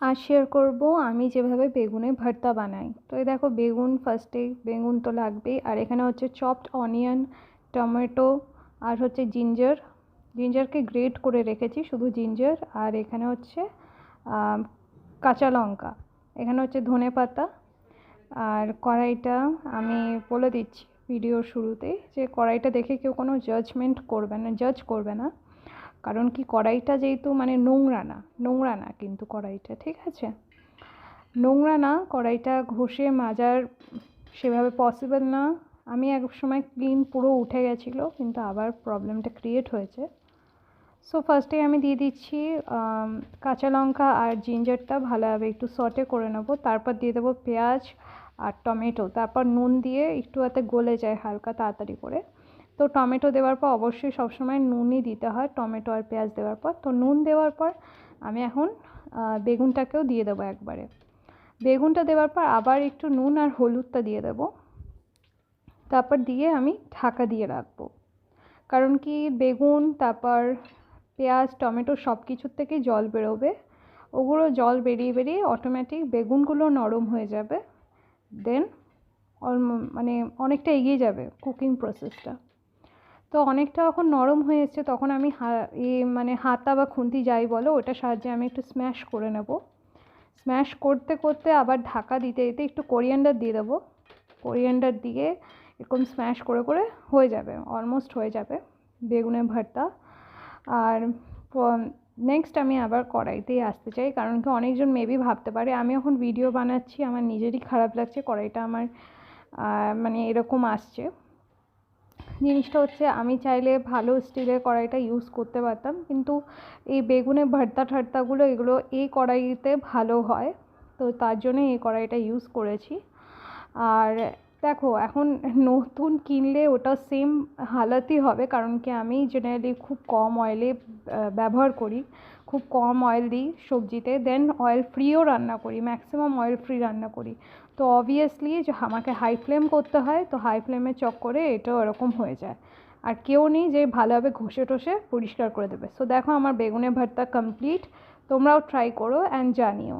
आज शेयर करब আমি যেভাবে বেগুনের ভর্তা বানাই। তো এই দেখো বেগুন, ফার্স্টে বেগুন তো লাগবেই, আর এখানে হচ্ছে চপড অনিয়ন, টমেটো, আর হচ্ছে জিঞ্জারকে গ্রেট করে রেখেছি, শুধু জিঞ্জার। আর এখানে হচ্ছে কাঁচা লঙ্কা, এখানে হচ্ছে ধনেপাতা। আর কড়াইটা আমি বলে দিচ্ছি ভিডিওর শুরুতেই যে কড়াইটা দেখে কেউ কোনো জাজ করবে না, কারণ কি কড়াইটা যেহেতু মানে নোংরা না কিন্তু কড়াইটা, ঠিক আছে, নোংরা না, কড়াইটা ঘষে মাজার সেভাবে পসিবল না। আমি এক সময় ক্লিন পুরো উঠে গেছিলো, কিন্তু আবার প্রবলেমটা ক্রিয়েট হয়েছে। সো ফার্স্টে আমি দিয়ে দিচ্ছি কাঁচা লঙ্কা আর জিঞ্জারটা ভালোভাবে একটু সটে করে নেবো, তারপর দিয়ে দেবো পেঁয়াজ আর টমেটো, তারপর নুন দিয়ে একটু যাতে গলে যায় হালকা তাড়াতাড়ি করে। তো টমেটো দেওয়ার পর অবশ্যই সবসময় নুনই দিতে হয় টমেটো আর পেঁয়াজ দেওয়ার পর। তো নুন দেওয়ার পর আমি এখন বেগুনটাকেও দিয়ে দেবো একবারে। বেগুনটা দেওয়ার পর আবার একটু নুন আর হলুদটা দিয়ে দেবো, তারপর দিয়ে আমি ঢাকা দিয়ে রাখবো। কারণ কি বেগুন, তারপর পেঁয়াজ, টমেটো সব কিছুর থেকেই জল বেরোবে, ওগুলো জল বেরিয়ে বেরিয়ে অটোমেটিক বেগুনগুলো নরম হয়ে যাবে, দেন মানে অনেকটা এগিয়ে যাবে কুকিং প্রসেসটা। তো অনেকটা যখন নরম হয়ে এসছে তখন আমি মানে হাতা বা খুন্তি যাই বলো, ওটার সাহায্যে আমি একটু স্ম্যাশ করে নেব। স্ম্যাশ করতে করতে আবার ঢাকা দিতে দিতে একটু কোরিয়ান্ডার দিয়ে দেবো। কোরিয়ান্ডার দিয়ে এরকম স্ম্যাশ করে করে হয়ে যাবে, অলমোস্ট হয়ে যাবে বেগুনের ভর্তা। আর নেক্সট আমি আবার কড়াইতেই আসতে চাই, কারণ কি অনেকজন মেবি ভাবতে পারে আমি এখন ভিডিও বানাচ্ছি, আমার নিজেরই খারাপ লাগছে কড়াইটা আমার মানে এরকম আসছে। জিনিসটা হচ্ছে আমি চাইলে ভালো স্টিলের কড়াইটা ইউজ করতে পারতাম, কিন্তু এই বেগুনের ভর্তাগুলো এগুলো এই কড়াইতে ভালো হয়, তো তার জন্য এই কড়াইটা ইউজ করেছি। আর দেখো এখন নতুন কিনলে ওটা সেম হালাতই হবে, কারণ কি আমি জেনারেলি খুব কম অয়েলে ব্যবহার করি, খুব কম অয়েল দিই সবজিতে, দেন অয়েল ফ্রিও রান্না করি, ম্যাক্সিমাম অয়েল ফ্রি রান্না করি। তো অবভিয়াসলি যে আমাকে হাই ফ্লেম করতে হয়, তো হাই ফ্লেমের চক্করে এটাও এরকম হয়ে যায়, আর কেউ নেই যে ভালোভাবে ঘষে টষে পরিষ্কার করে দেবে। সো দেখো আমার বেগুনের ভর্তা কমপ্লিট, তোমরাও ট্রাই করো অ্যান্ড জানিও।